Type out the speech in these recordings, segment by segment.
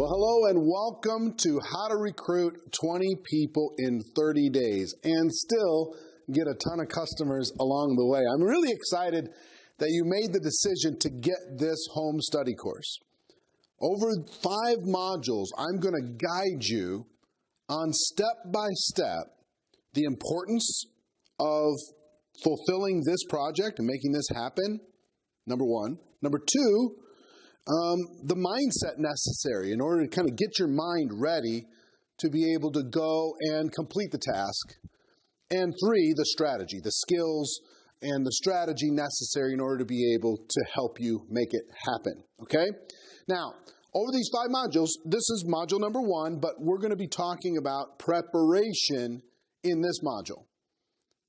Well, hello and welcome to How to Recruit 20 People in 30 Days and still get a ton of customers along the way. I'm really excited that you made the decision to get this home study course. Over 5 modules, I'm going to guide you on step-by-step the importance of fulfilling this project and making this happen, number one. Number two, the mindset necessary in order to kind of get your mind ready to be able to go and complete the task. And 3, the strategy, the skills and the strategy necessary in order to be able to help you make it happen, okay? Now, over these 5 modules, this is module number 1, but we're going to be talking about preparation in this module.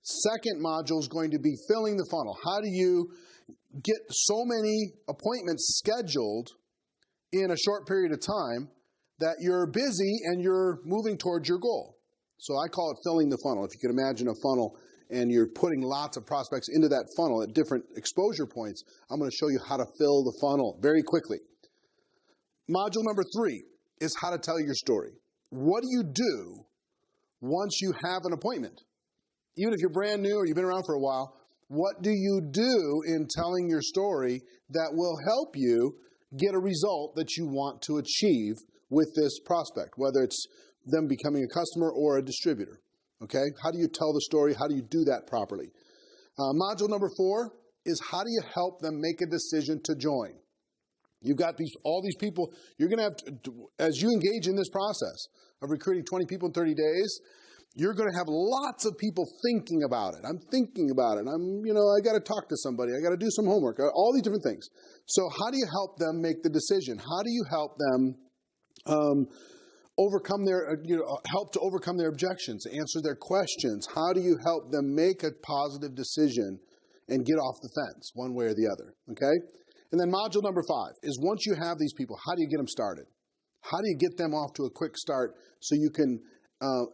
Second module is going to be filling the funnel. How do you get so many appointments scheduled in a short period of time that you're busy and you're moving towards your goal? So I call it filling the funnel. If you can imagine a funnel and you're putting lots of prospects into that funnel at different exposure points, I'm going to show you how to fill the funnel very quickly. Module number 3 is how to tell your story. What do you do once you have an appointment? Even if you're brand new or you've been around for a while, what do you do in telling your story that will help you get a result that you want to achieve with this prospect, whether it's them becoming a customer or a distributor, okay? How do you tell the story? How do you do that properly? Module number 4 is how do you help them make a decision to join? You've got all these people, you're gonna have to, as you engage in this process of recruiting 20 people in 30 days, you're going to have lots of people thinking about it. I'm thinking about it. I got to talk to somebody. I got to do some homework, all these different things. So how do you help them make the decision? How do you help them overcome help to overcome their objections, answer their questions? How do you help them make a positive decision and get off the fence one way or the other, okay? And then module number 5 is once you have these people, how do you get them started? How do you get them off to a quick start so you can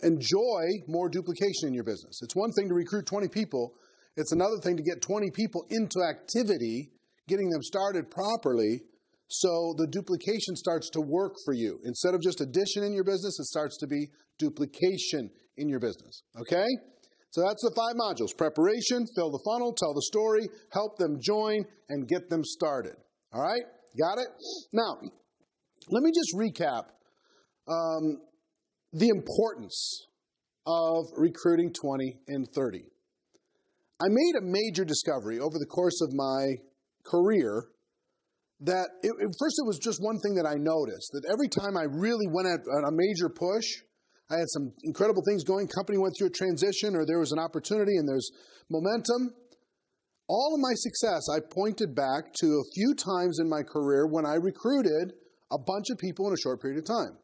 enjoy more duplication in your business? It's one thing to recruit 20 people. It's another thing to get 20 people into activity, getting them started properly so the duplication starts to work for you. Instead of just addition in your business, it starts to be duplication in your business, okay? So that's the 5 modules: preparation, fill the funnel, tell the story, help them join, and get them started. All right? Got it? Now, let me just recap the importance of recruiting 20 and 30. I made a major discovery over the course of my career that first it was just one thing that I noticed, that every time I really went at a major push, I had some incredible things going, company went through a transition or there was an opportunity and there's momentum. All of my success, I pointed back to a few times in my career when I recruited a bunch of people in a short period of time.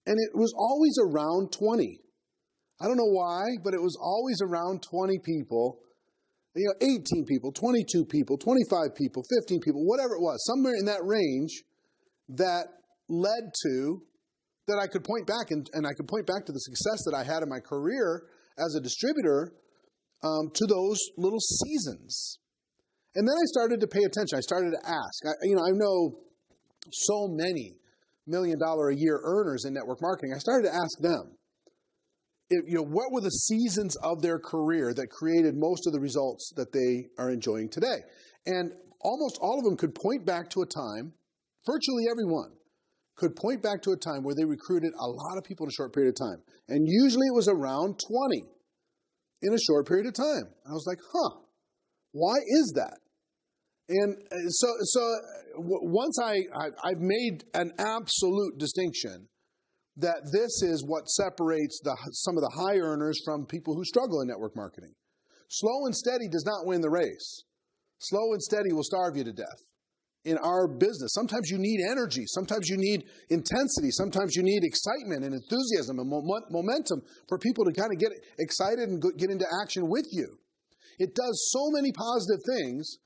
And it was always around 20. I don't know why, but it was always around 20 people, 18 people, 22 people, 25 people, 15 people, whatever it was, somewhere in that range that led to, that I could point back, and I could point back to the success that I had in my career as a distributor to those little seasons. And then I started to pay attention. I started to ask. I know so many $1 million a year earners in network marketing. I started to ask them, what were the seasons of their career that created most of the results that they are enjoying today? And almost all of them could point back to a time, virtually everyone could point back to a time where they recruited a lot of people in a short period of time. And usually it was around 20 in a short period of time. I was like, why is that? And so once I've made an absolute distinction that this is what separates some of the high earners from people who struggle in network marketing. Slow and steady does not win the race. Slow and steady will starve you to death. In our business, sometimes you need energy, sometimes you need intensity, sometimes you need excitement and enthusiasm and momentum for people to kind of get excited and get into action with you. It does so many positive things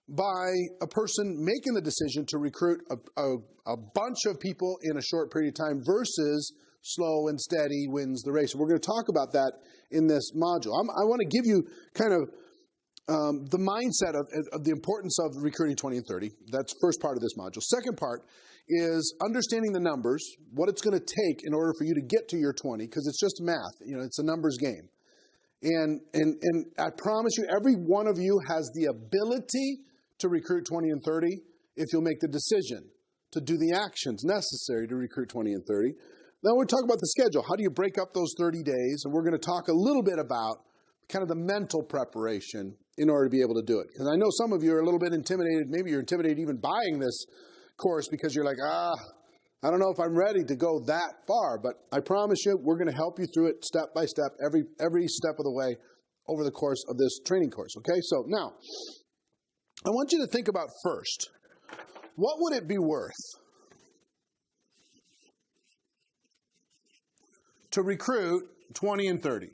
by a person making the decision to recruit a bunch of people in a short period of time versus slow and steady wins the race. We're going to talk about that in this module. I want to give you kind of the mindset of the importance of recruiting 20 and 30. That's the first part of this module. Second part is understanding the numbers, what it's going to take in order for you to get to your 20, because it's just math. It's a numbers game. And I promise you, every one of you has the ability to recruit 20 and 30 if you'll make the decision to do the actions necessary to recruit 20 and 30. Then we'll talk about the schedule. How do you break up those 30 days? And we're going to talk a little bit about kind of the mental preparation in order to be able to do it. Because I know some of you are a little bit intimidated. Maybe you're intimidated even buying this course because you're like, I don't know if I'm ready to go that far. But I promise you, we're going to help you through it step by step, every step of the way over the course of this training course. Okay, so now I want you to think about first, what would it be worth to recruit 20 and 30?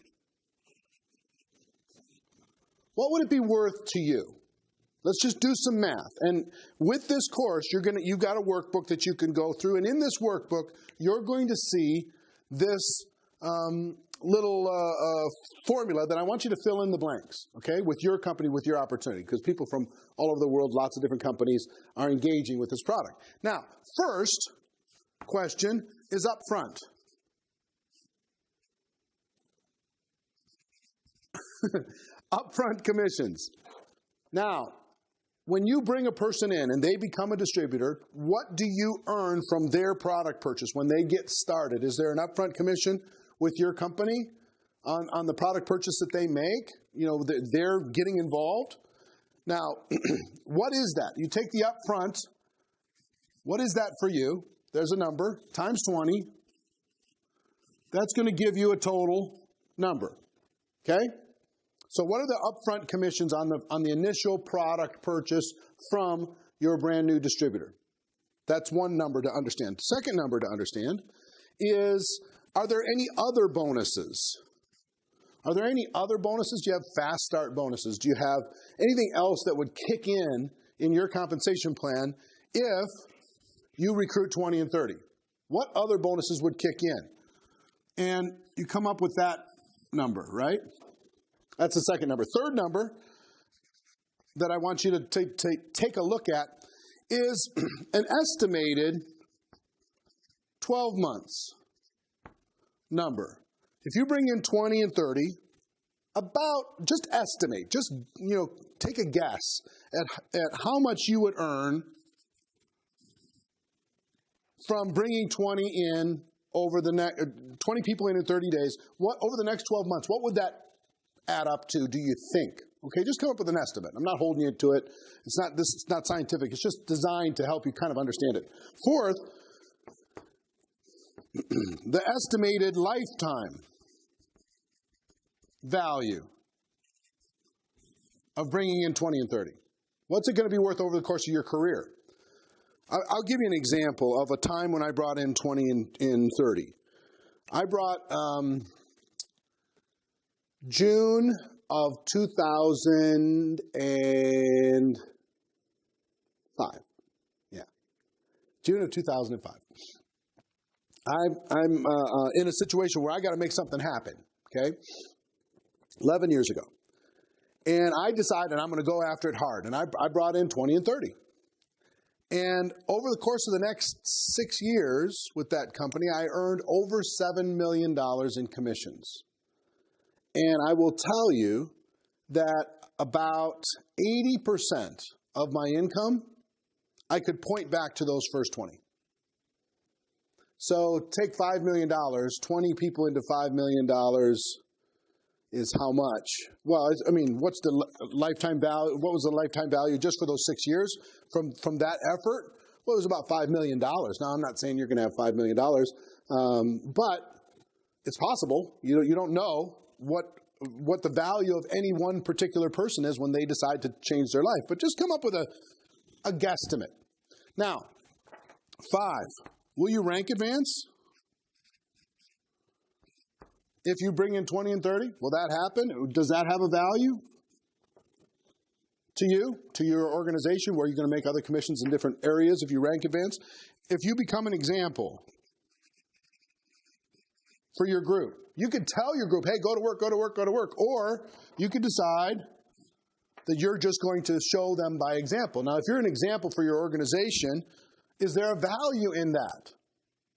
What would it be worth to you? Let's just do some math. And with this course, you've got a workbook that you can go through. And in this workbook, you're going to see this little formula that I want you to fill in the blanks, okay, with your company, with your opportunity, because people from all over the world, lots of different companies, are engaging with this product. Now, first question is up front. Upfront commissions. Now, when you bring a person in and they become a distributor, what do you earn from their product purchase when they get started? Is there an upfront commission with your company on the product purchase that they make? They're getting involved. Now, what is that? You take the upfront. What is that for you? There's a number, times 20. That's going to give you a total number, okay? So what are the upfront commissions on the initial product purchase from your brand new distributor? That's one number to understand. Second number to understand is, are there any other bonuses? Are there any other bonuses? Do you have fast start bonuses? Do you have anything else that would kick in your compensation plan if you recruit 20 and 30? What other bonuses would kick in? And you come up with that number, right? That's the second number. Third number that I want you to take a look at is an estimated 12 months number. If you bring in 20 and 30, just estimate, take a guess at how much you would earn from bringing 20 in over the next 20 people in 30 days. Over the next 12 months, what would that add up to, do you think? Okay, just come up with an estimate. I'm not holding you to it. This is not scientific. It's just designed to help you kind of understand it. Fourth, the estimated lifetime value of bringing in 20 and 30. What's it going to be worth over the course of your career? I'll give you an example of a time when I brought in 20 and 30. I brought June of 2005. Yeah, June of 2005. I'm in a situation where I got to make something happen, okay? 11 years ago. And I decided I'm going to go after it hard. And I brought in 20 and 30. And over the course of the next 6 years with that company, I earned over $7 million in commissions. And I will tell you that about 80% of my income, I could point back to those first 20. So take $5 million, 20 people into $5 million is how much? Well, what's the lifetime value? What was the lifetime value just for those 6 years from that effort? Well, it was about $5 million. Now, I'm not saying you're going to have $5 million, but it's possible. You don't know what the value of any one particular person is when they decide to change their life. But just come up with a guesstimate. Now, 5, will you rank advance? If you bring in 20 and 30, will that happen? Does that have a value to you, to your organization, where you're going to make other commissions in different areas if you rank advance? If you become an example for your group, you could tell your group, hey, go to work, go to work, go to work. Or you could decide that you're just going to show them by example. Now, if you're an example for your organization, Is there a value in that?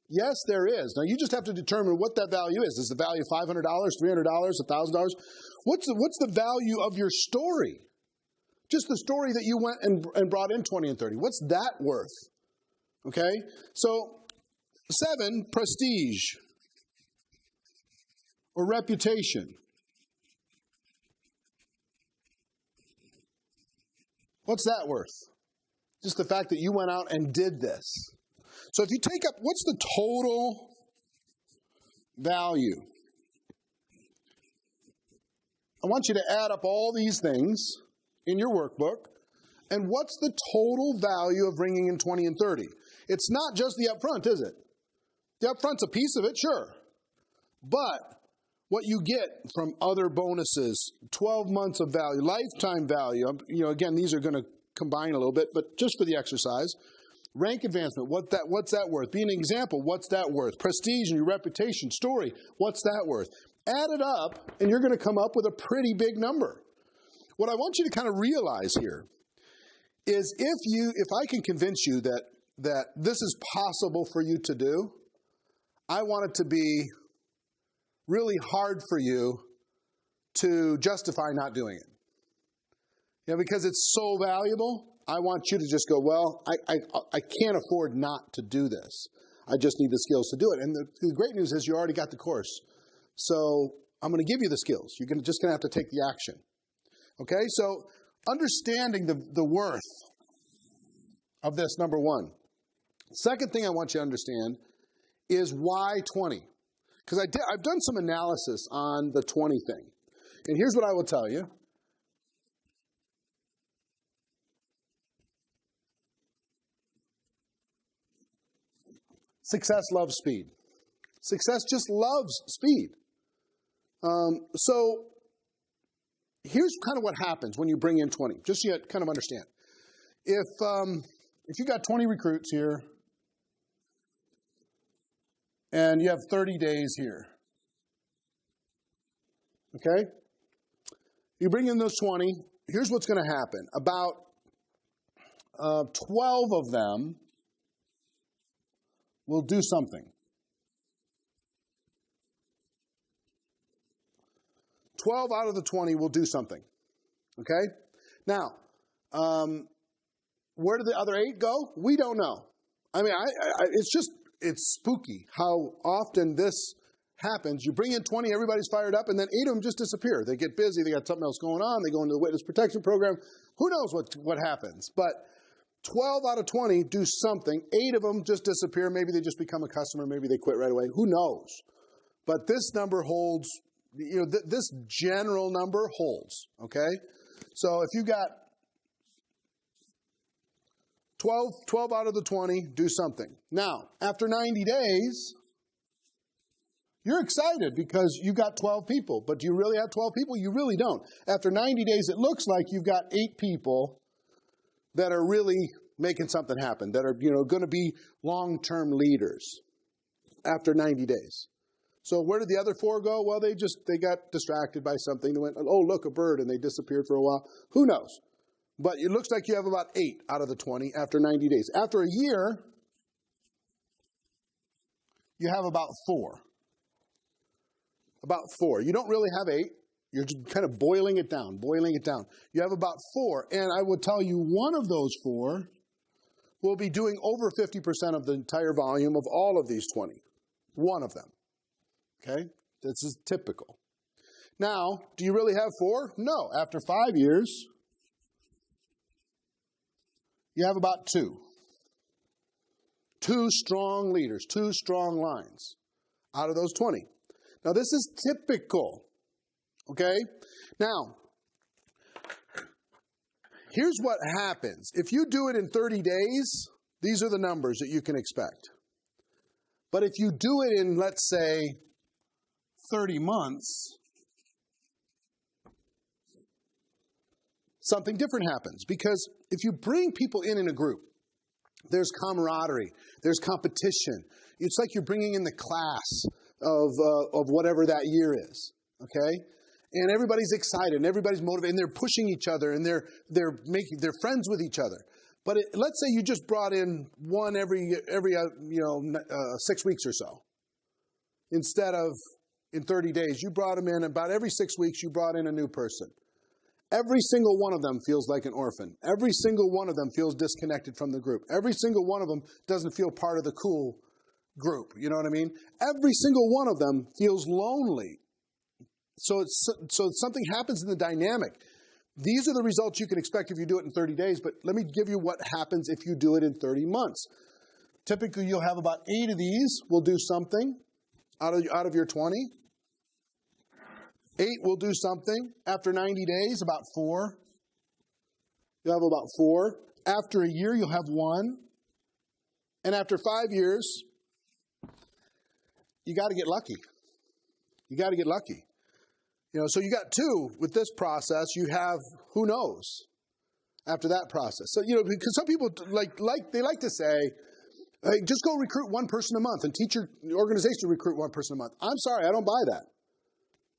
Yes, there is. Now, you just have to determine what that value is. Is the value $500, $300, $1,000? What's the value of your story? Just the story that you went and brought in 20 and 30. What's that worth? Okay? So, 7, prestige or reputation. What's that worth? Just the fact that you went out and did this. So if you take up, what's the total value? I want you to add up all these things in your workbook. And what's the total value of bringing in 20 and 30? It's not just the upfront, is it? The upfront's a piece of it, sure. But what you get from other bonuses, 12 months of value, lifetime value, again, these are going to combine a little bit, but just for the exercise. Rank advancement, what's that worth? Be an example, what's that worth? Prestige and your reputation, story, what's that worth? Add it up, and you're going to come up with a pretty big number. What I want you to kind of realize here is if I can convince you that this is possible for you to do, I want it to be really hard for you to justify not doing it. Because it's so valuable, I want you to just go, well, I can't afford not to do this. I just need the skills to do it. And the great news is you already got the course. So I'm going to give you the skills. You're just going to have to take the action. Okay, so understanding the worth of this, number one. Second thing I want you to understand is why 20. Because I've done some analysis on the 20 thing. And here's what I will tell you. Success loves speed. Success just loves speed. So here's kind of what happens when you bring in 20, just so you kind of understand. If you got 20 recruits here, and you have 30 days here, okay? You bring in those 20, here's what's going to happen. About 12 of them will do something. 12 out of the 20 will do something, okay? Now, where do the other 8 go? We don't know. I mean, it's spooky how often this happens. You bring in 20, everybody's fired up, and then 8 of them just disappear. They get busy, they got something else going on, they go into the witness protection program. Who knows what happens? But 12 out of 20 do something. 8 of them just disappear. Maybe they just become a customer. Maybe they quit right away. Who knows? But this number holds, this general number holds, okay? So if you got 12 out of the 20 do something. Now, after 90 days, you're excited because you got 12 people. But do you really have 12 people? You really don't. After 90 days, it looks like you've got 8 people that are really making something happen, that are going to be long-term leaders after 90 days. So where did the other 4 go? Well, they got distracted by something. They went, oh, look, a bird, and they disappeared for a while. Who knows? But it looks like you have about 8 out of the 20 after 90 days. After a year, you have about 4. About 4. You don't really have 8. You're just kind of boiling it down. You have about 4. And I will tell you, one of those 4 will be doing over 50% of the entire volume of all of these 20. One of them. Okay? This is typical. Now, do you really have 4? No. After 5 years, you have about 2. 2 strong leaders, 2 strong lines out of those 20. Now, this is typical. Okay? Now, here's what happens. If you do it in 30 days, these are the numbers that you can expect. But if you do it in, let's say, 30 months, something different happens. Because if you bring people in a group, there's camaraderie, there's competition. It's like you're bringing in the class of whatever that year is, okay? And everybody's excited, and everybody's motivated, and they're pushing each other, and they're friends with each other. But let's say you just brought in one every 6 weeks or so. Instead of in 30 days, you brought them in about every 6 weeks, you brought in a new person. Every single one of them feels like an orphan. Every single one of them feels disconnected from the group. Every single one of them doesn't feel part of the cool group. You know what I mean? Every single one of them feels lonely. So something happens in the dynamic. These are the results you can expect if you do it in 30 days, but let me give you what happens if you do it in 30 months. Typically, you'll have about 8 of these will do something out of your 20. 8 will do something. After 90 days, about 4. You'll have about 4. After a year, you'll have 1. And after 5 years, you got to get lucky. You got to get lucky. So you got 2 with this process. You have who knows after that process. So, because some people they like to say, hey, just go recruit one person a month and teach your organization to recruit one person a month. I'm sorry, I don't buy that.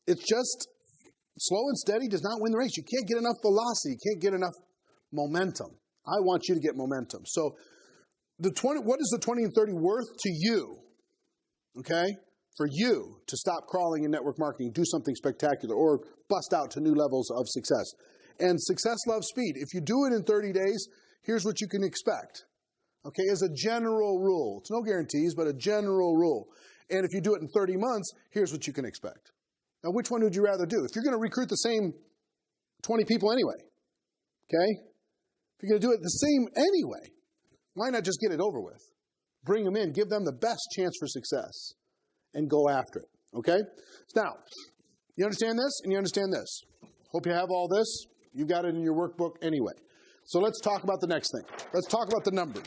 It's just slow and steady does not win the race. You can't get enough velocity. You can't get enough momentum. I want you to get momentum. So what is the 20 and 30 worth to you? Okay? For you to stop crawling in network marketing, do something spectacular, or bust out to new levels of success. And success loves speed. If you do it in 30 days, here's what you can expect. Okay, as a general rule. It's no guarantees, but a general rule. And if you do it in 30 months, here's what you can expect. Now, which one would you rather do? If you're going to recruit the same 20 people anyway, okay? If you're going to do it the same anyway, why not just get it over with? Bring them in, give them the best chance for success, and go after it, okay? Now, you understand this and you understand this. Hope you have all this. You got it in your workbook anyway. So let's talk about the next thing. Let's talk about the numbers.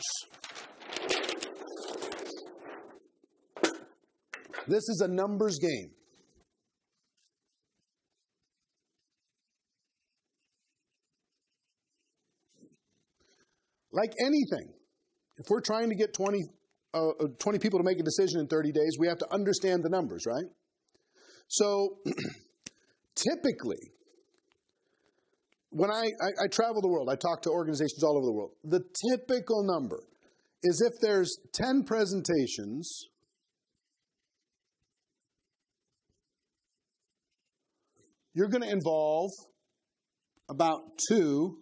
This is a numbers game. Like anything, if we're trying to get 20 people to make a decision in 30 days, we have to understand the numbers, right? So typically, when I travel the world, I talk to organizations all over the world, the typical number is if there's 10 presentations, you're going to involve about 2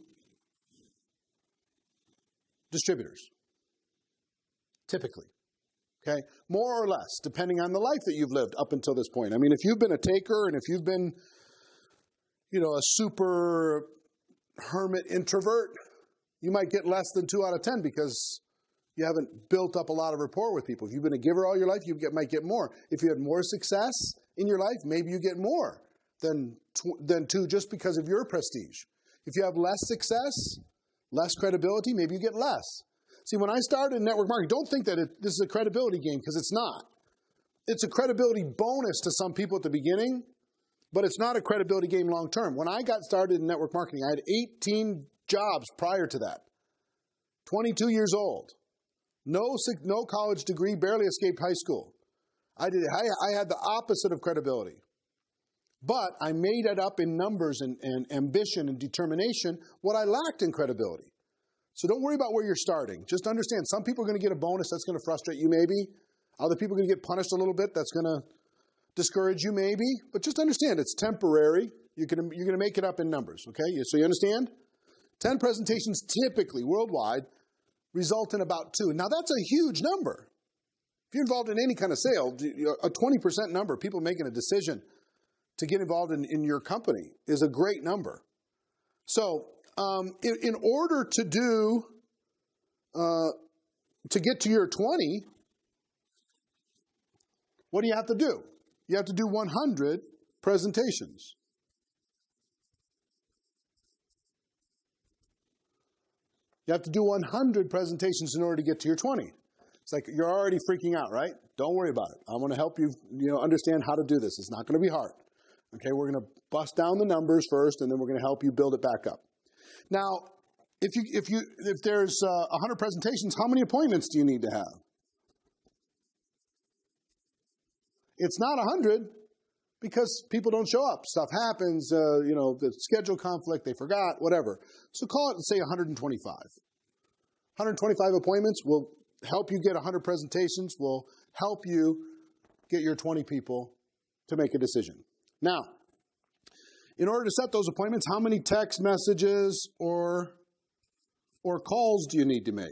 distributors, typically, okay? More or less, depending on the life that you've lived up until this point. I mean, if you've been a taker and if you've been, a super hermit introvert, you might get less than 2 out of 10 because you haven't built up a lot of rapport with people. If you've been a giver all your life, might get more. If you had more success in your life, maybe you get more than 2 just because of your prestige. If you have less success, less credibility, maybe you get less. See, when I started in network marketing, don't think that this is a credibility game, because it's not. It's a credibility bonus to some people at the beginning, but it's not a credibility game long term. When I got started in network marketing, I had 18 jobs prior to that. 22 years old. No college degree, barely escaped high school. I had the opposite of credibility. But I made it up in numbers and ambition and determination what I lacked in credibility. So don't worry about where you're starting. Just understand, some people are going to get a bonus that's going to frustrate you maybe. Other people are going to get punished a little bit. That's going to discourage you maybe. But just understand, it's temporary. You're going to make it up in numbers, okay? So you understand? 10 presentations typically worldwide result in about 2. Now that's a huge number. If you're involved in any kind of sale, a 20% number, people making a decision to get involved in your company is a great number. So in order to get to your 20, what do you have to do? You have to do 100 presentations. You have to do 100 presentations in order to get to your 20. It's like you're already freaking out, right? Don't worry about it. I want to help you, understand how to do this. It's not going to be hard. Okay, we're going to bust down the numbers first, and then we're going to help you build it back up. Now, if there's 100 presentations, how many appointments do you need to have? It's not 100 because people don't show up. Stuff happens, the schedule conflict, they forgot, whatever. So call it, say, 125. 125 appointments will help you get 100 presentations, will help you get your 20 people to make a decision. Now, in order to set those appointments, how many text messages or calls do you need to make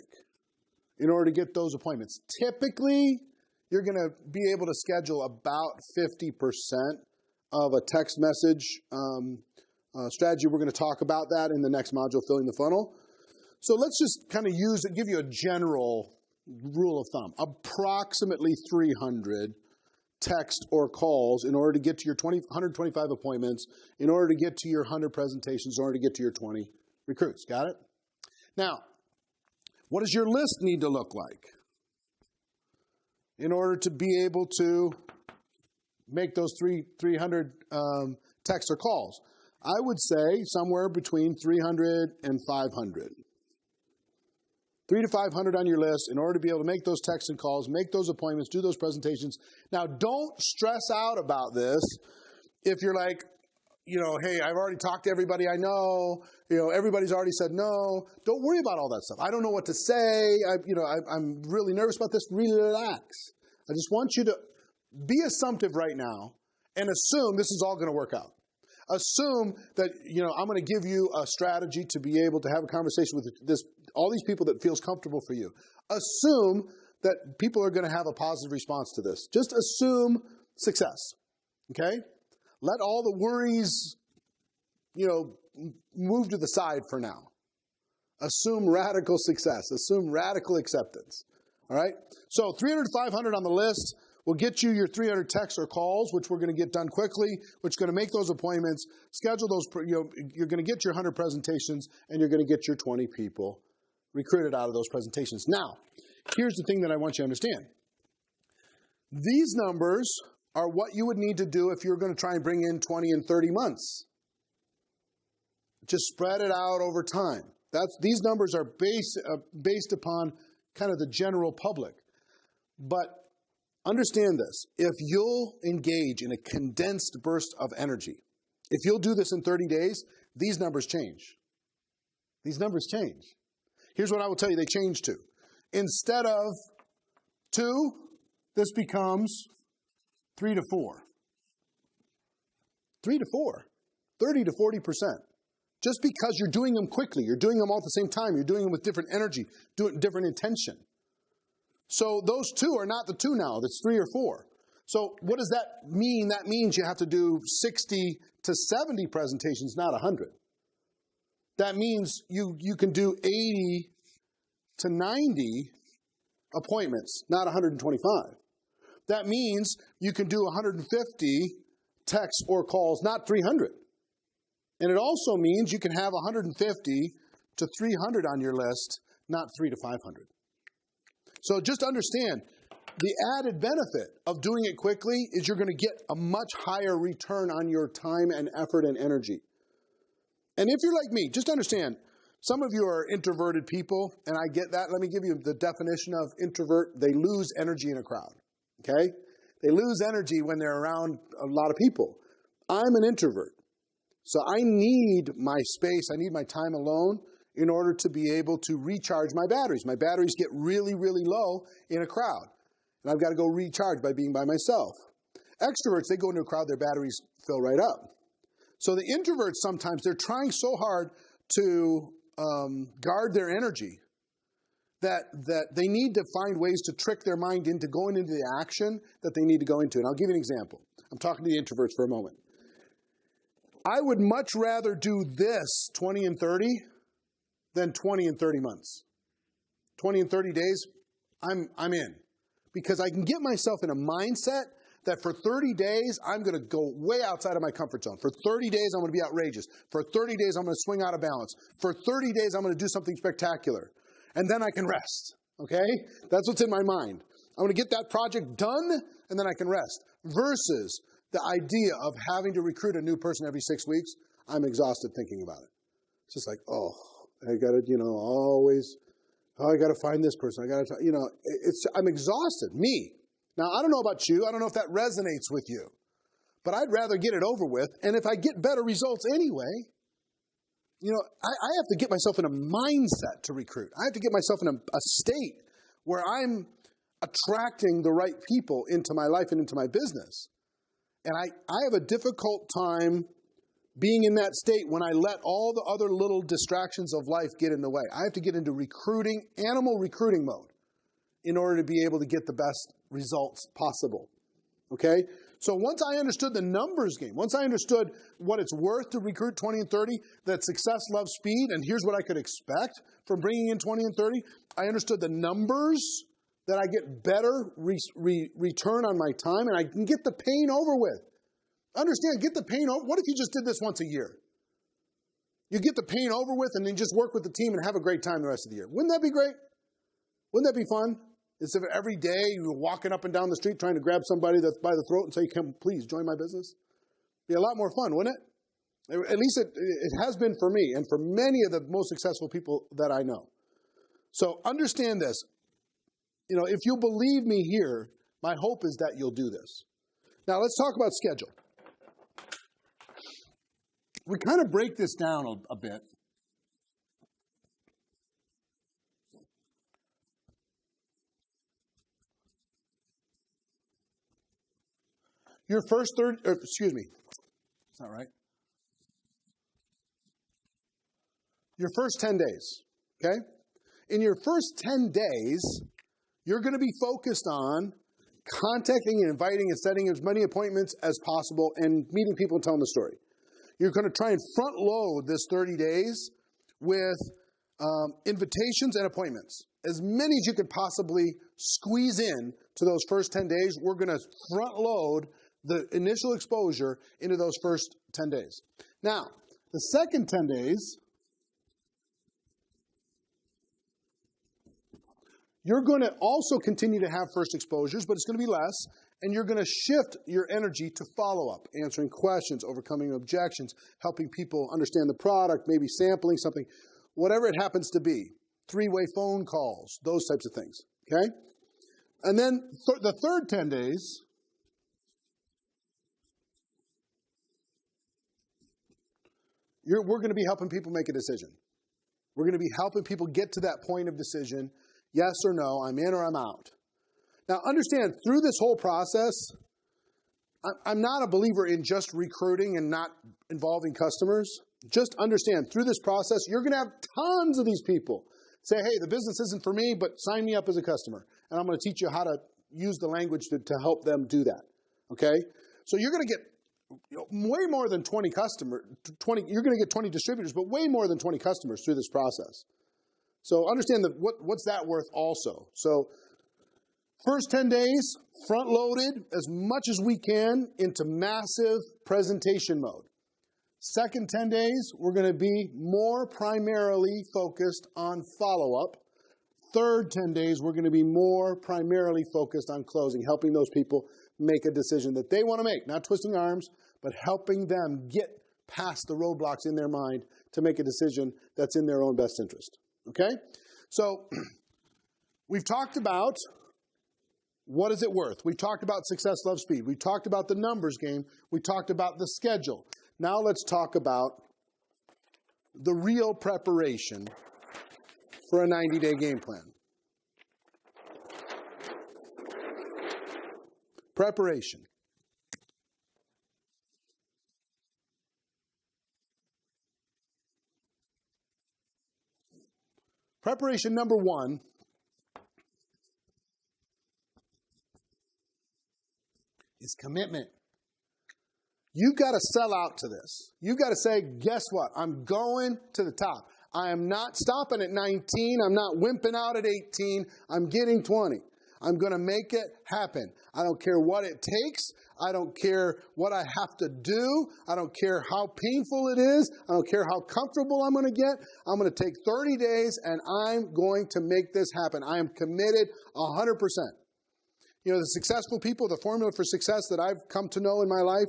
in order to get those appointments? Typically, you're going to be able to schedule about 50% of a text message strategy. We're going to talk about that in the next module, Filling the Funnel. So let's just kind of give you a general rule of thumb. Approximately 300 text or calls in order to get to your 125 appointments, in order to get to your 100 presentations, in order to get to your 20 recruits. Got it? Now, what does your list need to look like in order to be able to make those 300 texts or calls? I would say somewhere between 300 and 500. 300 to 500 on your list in order to be able to make those texts and calls, make those appointments, do those presentations. Now, don't stress out about this if you're like, hey, I've already talked to everybody I know. Everybody's already said no. Don't worry about all that stuff. I don't know what to say. I'm really nervous about this. Really relax. I just want you to be assumptive right now and assume this is all going to work out. Assume that, I'm going to give you a strategy to be able to have a conversation with all these people that feels comfortable for you. Assume that people are going to have a positive response to this. Just assume success, okay? Let all the worries, move to the side for now. Assume radical success. Assume radical acceptance, all right? So 300 to 500 on the list will get you your 300 texts or calls, which we're going to get done quickly, which is going to make those appointments, schedule those, you're going to get your 100 presentations, and you're going to get your 20 people recruited out of those presentations. Now, here's the thing that I want you to understand. These numbers are what you would need to do if you're going to try and bring in 20 and 30 months. Just spread it out over time. These numbers are based upon kind of the general public. But understand this. If you'll engage in a condensed burst of energy, if you'll do this in 30 days, these numbers change. These numbers change. Here's what I will tell you they change to. Instead of 2, this becomes 3 to 4. 3 to 4. 30 to 40%. Just because you're doing them quickly, you're doing them all at the same time, you're doing them with different energy, different intention. So those 2 are not the 2 now, that's 3 or 4. So what does that mean? That means you have to do 60 to 70 presentations, not 100. That means you can do 80 to 90 appointments, not 125. That means you can do 150 texts or calls, not 300. And it also means you can have 150 to 300 on your list, not 300 to 500. So just understand, the added benefit of doing it quickly is you're going to get a much higher return on your time and effort and energy. And if you're like me, just understand, some of you are introverted people, and I get that. Let me give you the definition of introvert. They lose energy in a crowd, okay? They lose energy when they're around a lot of people. I'm an introvert, so I need my space. I need my time alone in order to be able to recharge my batteries. My batteries get really, really low in a crowd, and I've got to go recharge by being by myself. Extroverts, they go into a crowd, their batteries fill right up. So the introverts, sometimes they're trying so hard to guard their energy that they need to find ways to trick their mind into going into the action that they need to go into. And I'll give you an example. I'm talking to the introverts for a moment. I would much rather do this 20 and 30 than 20 and 30 months. 20 and 30 days, I'm in. Because I can get myself in a mindset that for 30 days, I'm going to go way outside of my comfort zone. For 30 days, I'm going to be outrageous. For 30 days, I'm going to swing out of balance. For 30 days, I'm going to do something spectacular. And then I can rest, okay? That's what's in my mind. I'm going to get that project done, and then I can rest. Versus the idea of having to recruit a new person every 6 weeks, I'm exhausted thinking about it. It's just like, oh, I got to, always, I got to find this person. I got to, I'm exhausted, me. Now, I don't know about you. I don't know if that resonates with you. But I'd rather get it over with. And if I get better results anyway, I have to get myself in a mindset to recruit. I have to get myself in a state where I'm attracting the right people into my life and into my business. And I have a difficult time being in that state when I let all the other little distractions of life get in the way. I have to get into animal recruiting mode in order to be able to get the best results possible. Okay? So once I understood the numbers game, once I understood what it's worth to recruit 20 and 30, that success loves speed, and here's what I could expect from bringing in 20 and 30, I understood the numbers, that I get better return on my time, and I can get the pain over with. Understand, get the pain over. What if you just did this once a year? You get the pain over with and then just work with the team and have a great time the rest of the year. Wouldn't that be great? Wouldn't that be fun? Instead of every day you're walking up and down the street trying to grab somebody that's by the throat and say, "Come, please join my business." Be a lot more fun, wouldn't it? At least it has been for me and for many of the most successful people that I know. So understand this. If you believe me here, my hope is that you'll do this. Now let's talk about schedule. We kind of break this down a bit. Your first it's not right. Your first 10 days, okay? In your first 10 days, you're going to be focused on contacting and inviting and setting as many appointments as possible and meeting people and telling the story. You're going to try and front load this 30 days with invitations and appointments. As many as you could possibly squeeze in to those first 10 days, we're going to front load the initial exposure into those first 10 days. Now, the second 10 days, you're going to also continue to have first exposures, but it's going to be less, and you're going to shift your energy to follow-up, answering questions, overcoming objections, helping people understand the product, maybe sampling something, whatever it happens to be, three-way phone calls, those types of things, okay? And then the third 10 days, we're going to be helping people make a decision. We're going to be helping people get to that point of decision. Yes or no, I'm in or I'm out. Now understand, through this whole process, I'm not a believer in just recruiting and not involving customers. Just understand, through this process, you're going to have tons of these people say, hey, the business isn't for me, but sign me up as a customer. And I'm going to teach you how to use the language to help them do that. Okay? So you're going to get way more than 20 customers. You're going to get 20 distributors, but way more than 20 customers through this process. So understand that what's that worth also. So first 10 days, front loaded as much as we can into massive presentation mode. Second 10 days, we're going to be more primarily focused on follow-up. Third 10 days, we're going to be more primarily focused on closing, helping those people make a decision that they want to make, not twisting arms, but helping them get past the roadblocks in their mind to make a decision that's in their own best interest. Okay? So we've talked about what is it worth. We've talked about success loves speed. We talked about the numbers game. We talked about the schedule. Now let's talk about the real preparation for a 90-day game plan. Preparation. Preparation number one is commitment. You've got to sell out to this. You've got to say, guess what? I'm going to the top. I am not stopping at 19. I'm not wimping out at 18. I'm getting 20. I'm going to make it happen. I don't care what it takes. I don't care what I have to do. I don't care how painful it is. I don't care how comfortable I'm going to get. I'm going to take 30 days and I'm going to make this happen. I am committed 100%. You know, the successful people, the formula for success that I've come to know in my life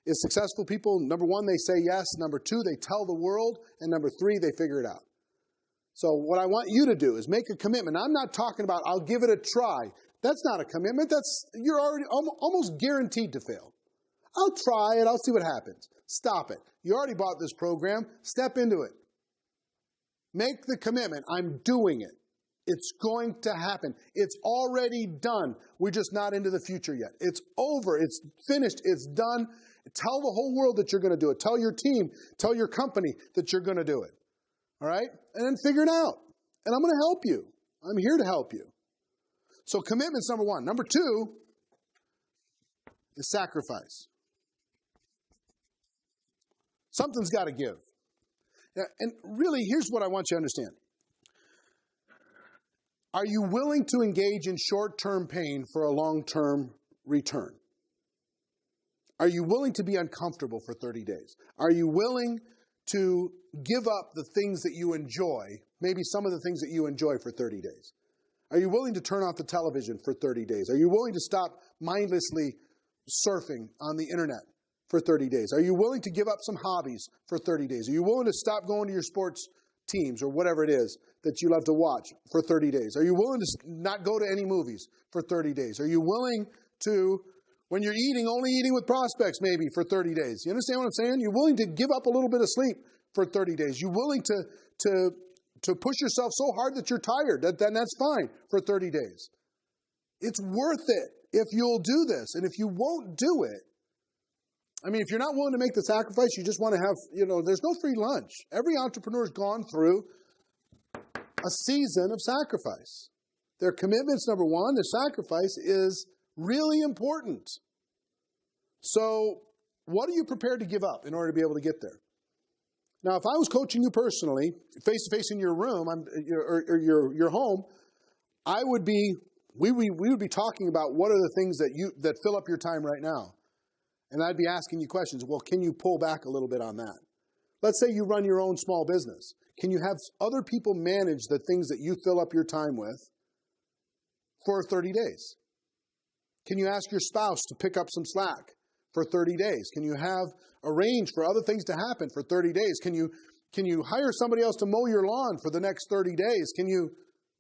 is successful people, number one, they say yes. Number two, they tell the world. And number three, they figure it out. So what I want you to do is make a commitment. I'm not talking about I'll give it a try. That's not a commitment. You're already almost guaranteed to fail. I'll try it. I'll see what happens. Stop it. You already bought this program. Step into it. Make the commitment. I'm doing it. It's going to happen. It's already done. We're just not into the future yet. It's over. It's finished. It's done. Tell the whole world that you're going to do it. Tell your team, tell your company that you're going to do it. All right? And then figure it out. And I'm going to help you. I'm here to help you. So commitment's number one. Number two is sacrifice. Something's got to give. And really, here's what I want you to understand. Are you willing to engage in short-term pain for a long-term return? Are you willing to be uncomfortable for 30 days? Are you willing to give up the things that you enjoy, maybe some of the things that you enjoy for 30 days? Are you willing to turn off the television for 30 days? Are you willing to stop mindlessly surfing on the internet for 30 days? Are you willing to give up some hobbies for 30 days? Are you willing to stop going to your sports teams or whatever it is that you love to watch for 30 days? Are you willing to not go to any movies for 30 days? Are you willing to, when you're eating, only eating with prospects maybe for 30 days? You understand what I'm saying? You're willing to give up a little bit of sleep for 30 days. You're willing to push yourself so hard that you're tired. Then that's fine for 30 days. It's worth it if you'll do this. And if you won't do it, I mean, if you're not willing to make the sacrifice, you just want to have, there's no free lunch. Every entrepreneur's gone through a season of sacrifice. Their commitment's number one. Their sacrifice is really important. So what are you prepared to give up in order to be able to get there? Now, if I was coaching you personally, face-to-face in your room or your home, we would be talking about what are the things that fill up your time right now. And I'd be asking you questions. Well, can you pull back a little bit on that? Let's say you run your own small business. Can you have other people manage the things that you fill up your time with for 30 days? Can you ask your spouse to pick up some slack for 30 days? Can you have arrange for other things to happen for 30 days? Can you hire somebody else to mow your lawn for the next 30 days? Can you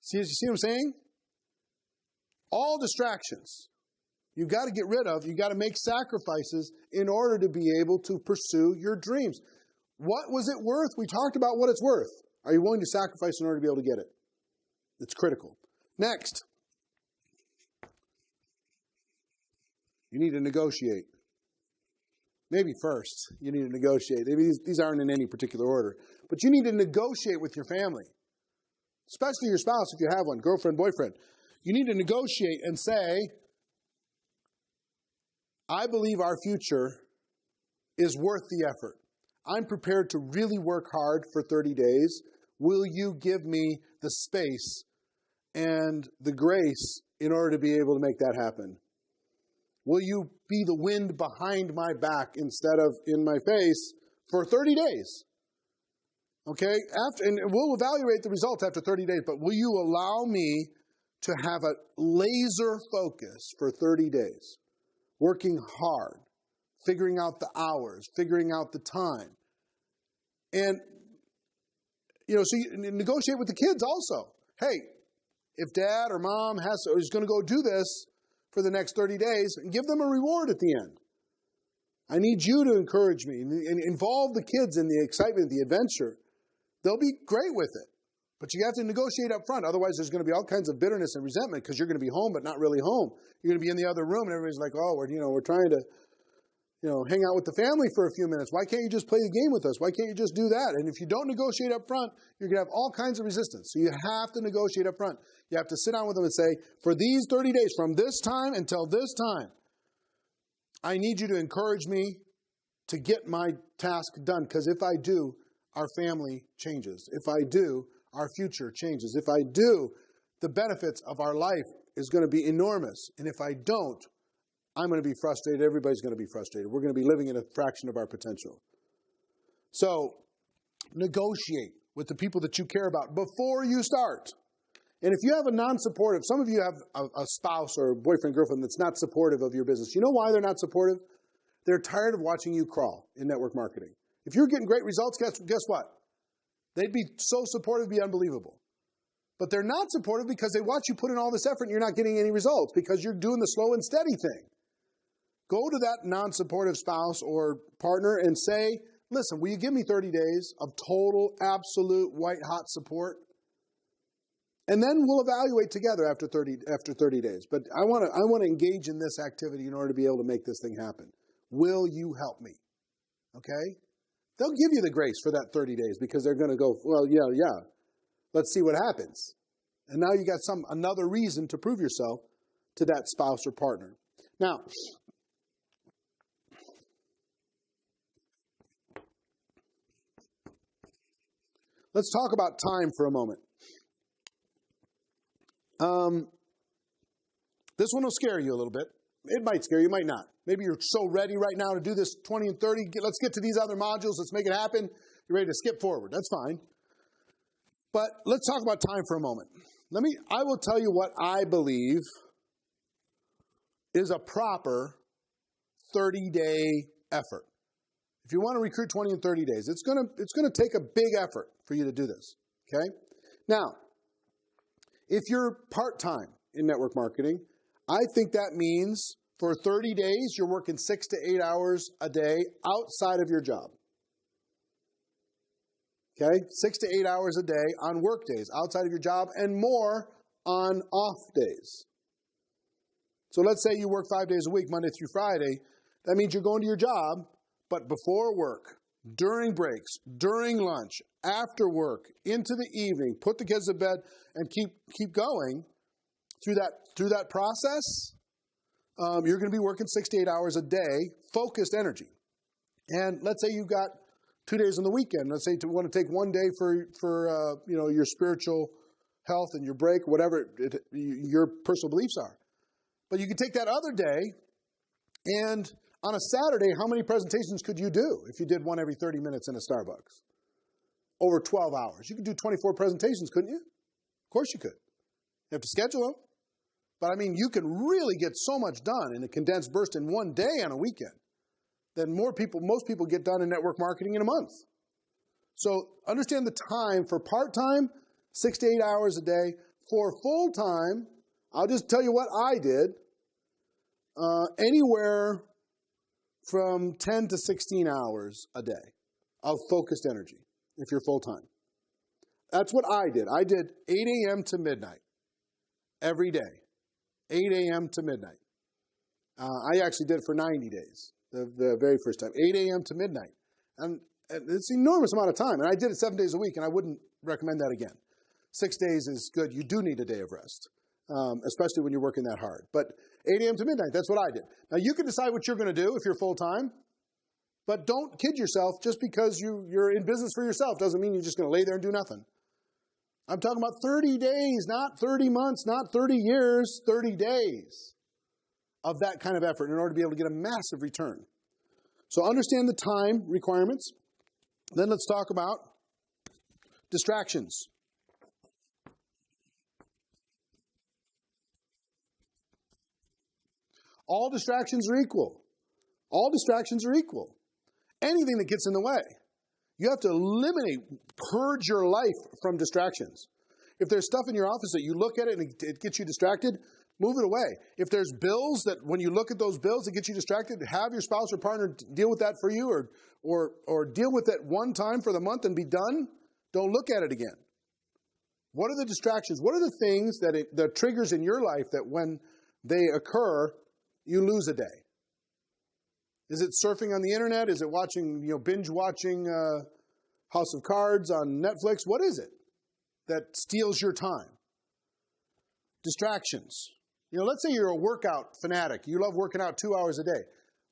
see what I'm saying? All distractions. You've got to get rid of. You've got to make sacrifices in order to be able to pursue your dreams. What was it worth? We talked about what it's worth. Are you willing to sacrifice in order to be able to get it? It's critical. Next, you need to negotiate. Maybe first, you need to negotiate. Maybe these aren't in any particular order. But you need to negotiate with your family, especially your spouse if you have one, girlfriend, boyfriend. You need to negotiate and say, I believe our future is worth the effort. I'm prepared to really work hard for 30 days. Will you give me the space and the grace in order to be able to make that happen? Will you be the wind behind my back instead of in my face for 30 days? Okay? And we'll evaluate the results after 30 days, but will you allow me to have a laser focus for 30 days? Working hard, figuring out the hours, figuring out the time. And, so you negotiate with the kids also. Hey, if dad or mom is going to go do this for the next 30 days, give them a reward at the end. I need you to encourage me and involve the kids in the excitement, the adventure. They'll be great with it. But you have to negotiate up front. Otherwise, there's going to be all kinds of bitterness and resentment because you're going to be home but not really home. You're going to be in the other room and everybody's like, oh, we're trying to, hang out with the family for a few minutes. Why can't you just play the game with us? Why can't you just do that? And if you don't negotiate up front, you're going to have all kinds of resistance. So you have to negotiate up front. You have to sit down with them and say, for these 30 days, from this time until this time, I need you to encourage me to get my task done. Because if I do, our family changes. If I do, our future changes. If I do, the benefits of our life is going to be enormous. And if I don't, I'm going to be frustrated. Everybody's going to be frustrated. We're going to be living in a fraction of our potential. So negotiate with the people that you care about before you start. And if you have a non-supportive, some of you have a spouse or a boyfriend, girlfriend that's not supportive of your business. You know why they're not supportive? They're tired of watching you crawl in network marketing. If you're getting great results, guess what? They'd be so supportive, it'd be unbelievable. But they're not supportive because they watch you put in all this effort and you're not getting any results because you're doing the slow and steady thing. Go to that non-supportive spouse or partner and say, listen, will you give me 30 days of total, absolute, white-hot support? And then we'll evaluate together after 30 days. But I want to engage in this activity in order to be able to make this thing happen. Will you help me? Okay? They'll give you the grace for that 30 days because they're going to go, well, yeah. Let's see what happens. And now you got another reason to prove yourself to that spouse or partner. Now, let's talk about time for a moment. This one will scare you a little bit. It might scare you, might not. Maybe you're so ready right now to do this 20 and 30. Let's get to these other modules. Let's make it happen. You're ready to skip forward. That's fine. But let's talk about time for a moment. I will tell you what I believe is a proper 30-day effort. If you want to recruit 20 and 30 days, it's going to take a big effort for you to do this, okay? Now, if you're part-time in network marketing, I think that means for 30 days, you're working 6 to 8 hours a day outside of your job. Okay? 6 to 8 hours a day on work days outside of your job and more on off days. So let's say you work 5 days a week, Monday through Friday. That means you're going to your job, but before work, during breaks, during lunch, after work, into the evening, put the kids to bed, and keep going through that process. You're going to be working 6 to 8 hours a day, focused energy. And let's say you've got 2 days on the weekend. Let's say you want to take 1 day for your spiritual health and your break, whatever your personal beliefs are. But you could take that other day, and on a Saturday, how many presentations could you do if you did one every 30 minutes in a Starbucks? Over 12 hours. You could do 24 presentations, couldn't you? Of course you could. You have to schedule them. But I mean, you can really get so much done in a condensed burst in 1 day on a weekend than most people get done in network marketing in a month. So understand the time for part-time, 6 to 8 hours a day. For full-time, I'll just tell you what I did. Anywhere from 10 to 16 hours a day of focused energy if you're full-time. That's what I did. I did 8 a.m. to midnight every day. 8 a.m. to midnight. I actually did it for 90 days, the very first time. 8 a.m. to midnight. And it's an enormous amount of time. And I did it 7 days a week, and I wouldn't recommend that again. 6 days is good. You do need a day of rest, especially when you're working that hard. But 8 a.m. to midnight, that's what I did. Now, you can decide what you're going to do if you're full-time, but don't kid yourself. Just because you're in business for yourself doesn't mean you're just going to lay there and do nothing. I'm talking about 30 days, not 30 months, not 30 years, 30 days of that kind of effort in order to be able to get a massive return. So understand the time requirements. Then let's talk about distractions. All distractions are equal. All distractions are equal. Anything that gets in the way. You have to eliminate, purge your life from distractions. If there's stuff in your office that you look at it and it gets you distracted, move it away. If there's bills that when you look at those bills that get you distracted, have your spouse or partner deal with that for you or deal with it one time for the month and be done. Don't look at it again. What are the distractions? What are the things the triggers in your life that when they occur, you lose a day? Is it surfing on the internet? Is it watching, binge watching House of Cards on Netflix? What is it that steals your time? Distractions. Let's say you're a workout fanatic. You love working out 2 hours a day.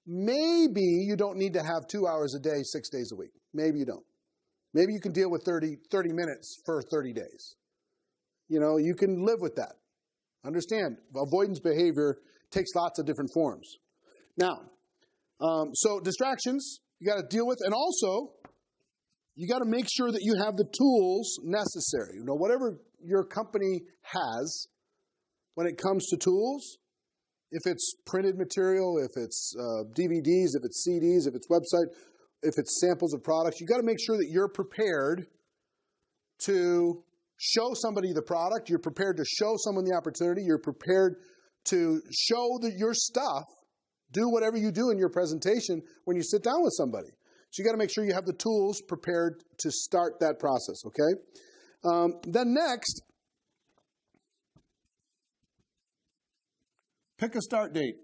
Maybe you don't need to have 2 hours a day, 6 days a week. Maybe you don't. Maybe you can deal with 30 minutes for 30 days. You can live with that. Understand, avoidance behavior takes lots of different forms. Now, so distractions you got to deal with, and also you got to make sure that you have the tools necessary. Whatever your company has when it comes to tools, if it's printed material, if it's DVDs, if it's CDs, if it's website, if it's samples of products, you got to make sure that you're prepared to show somebody the product. You're prepared to show someone the opportunity. You're prepared to show your stuff do whatever you do in your presentation when you sit down with somebody. So you got to make sure you have the tools prepared to start that process, okay? Then next, pick a start date.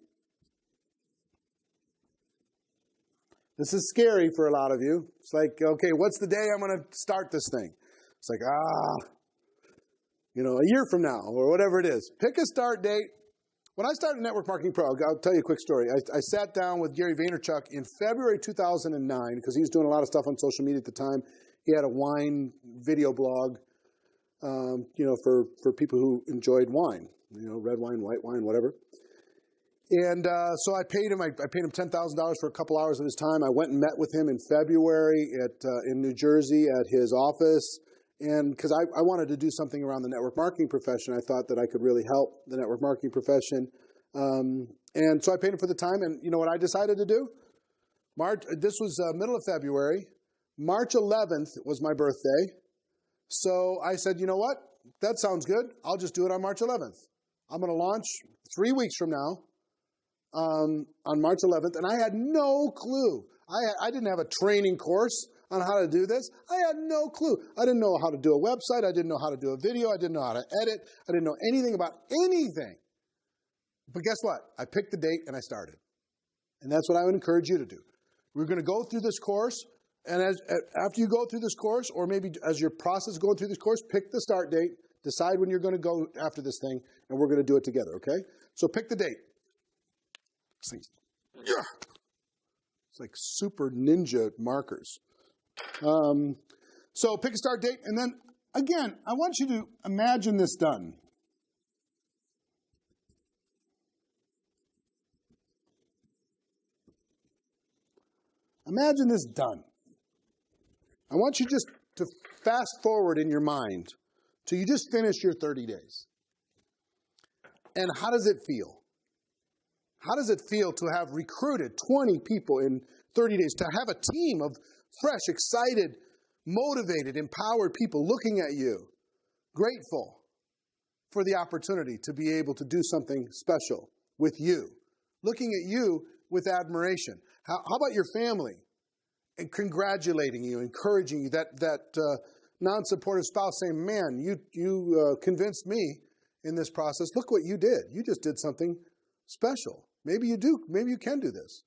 This is scary for a lot of you. It's like, okay, what's the day I'm going to start this thing? It's like, a year from now or whatever it is. Pick a start date. When I started Network Marketing Pro, I'll tell you a quick story. I sat down with Gary Vaynerchuk in February 2009 because he was doing a lot of stuff on social media at the time. He had a wine video blog, for people who enjoyed wine, red wine, white wine, whatever. And so I paid him. I paid him $10,000 for a couple hours of his time. I went and met with him in February in New Jersey at his office. And because I wanted to do something around the network marketing profession, I thought that I could really help the network marketing profession. And so I paid him for the time. And you know what I decided to do? This was middle of February. March 11th was my birthday. So I said, you know what? That sounds good. I'll just do it on March 11th. I'm going to launch 3 weeks from now on March 11th. And I had no clue. I didn't have a training course on how to do this. I had no clue. I didn't know how to do a website. I didn't know how to do a video. I didn't know how to edit. I didn't know anything about anything. But guess what? I picked the date and I started. And that's what I would encourage you to do. We're going to go through this course. And after you go through this course, or maybe as your process going through this course, pick the start date, decide when you're going to go after this thing, and we're going to do it together, okay? So pick the date. It's like super ninja markers. So pick a start date, and then, again, I want you to imagine this done. Imagine this done. I want you just to fast forward in your mind till you just finish your 30 days. And how does it feel? How does it feel to have recruited 20 people in 30 days, to have a team of fresh, excited, motivated, empowered people looking at you, grateful for the opportunity to be able to do something special with you, looking at you with admiration? How about your family? And congratulating you, encouraging you, that non-supportive spouse saying, man, you convinced me in this process. Look what you did. You just did something special. Maybe you do. Maybe you can do this.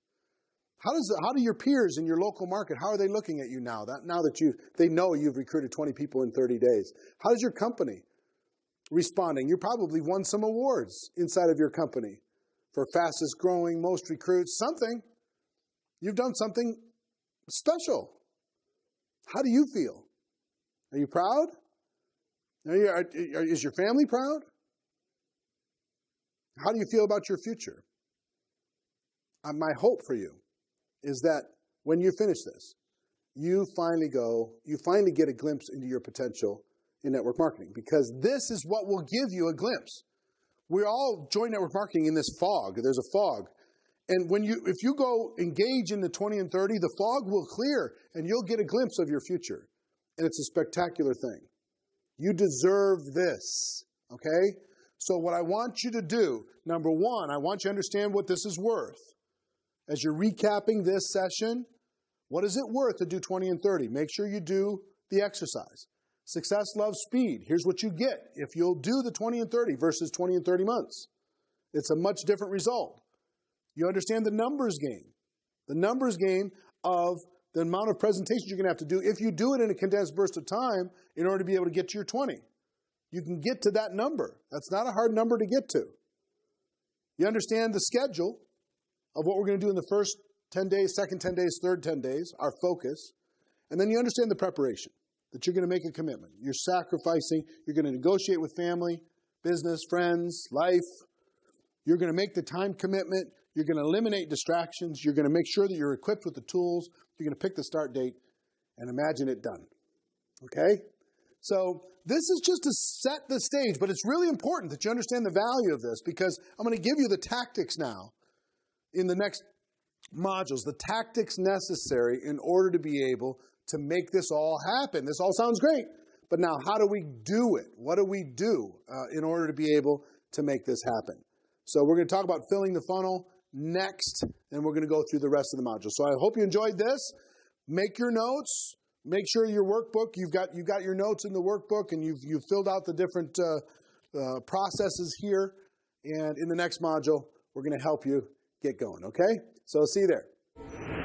How do your peers in your local market, how are they looking at you now? Now that they know you've recruited 20 people in 30 days. How does your company responding? You probably won some awards inside of your company for fastest growing, most recruits, something. You've done something special. How do you feel? Are you proud? Is your family proud? How do you feel about your future? My hope for you is that when you finish this, you finally get a glimpse into your potential in network marketing, because this is what will give you a glimpse. We all join network marketing in this fog. There's a fog. And if you go engage in the 20 and 30, the fog will clear and you'll get a glimpse of your future. And it's a spectacular thing. You deserve this, okay? So what I want you to do, number one, I want you to understand what this is worth. As you're recapping this session, what is it worth to do 20 and 30? Make sure you do the exercise. Success loves speed. Here's what you get if you'll do the 20 and 30 versus 20 and 30 months. It's a much different result. You understand the numbers game. The numbers game of the amount of presentations you're going to have to do if you do it in a condensed burst of time in order to be able to get to your 20. You can get to that number. That's not a hard number to get to. You understand the schedule of what we're going to do in the first 10 days, second 10 days, third 10 days, our focus. And then you understand the preparation, that you're going to make a commitment. You're sacrificing. You're going to negotiate with family, business, friends, life. You're going to make the time commitment. You're going to eliminate distractions. You're going to make sure that you're equipped with the tools. You're going to pick the start date and imagine it done. Okay? So this is just to set the stage, but it's really important that you understand the value of this, because I'm going to give you the tactics now in the next modules, the tactics necessary in order to be able to make this all happen. This all sounds great, but now how do we do it? What do we do in order to be able to make this happen? So we're going to talk about filling the funnel, next, and we're going to go through the rest of the module. So I hope you enjoyed this. Make your notes. Make sure your workbook, you've got your notes in the workbook, and you've filled out the different processes here. And in the next module, we're going to help you get going, okay? So see you there.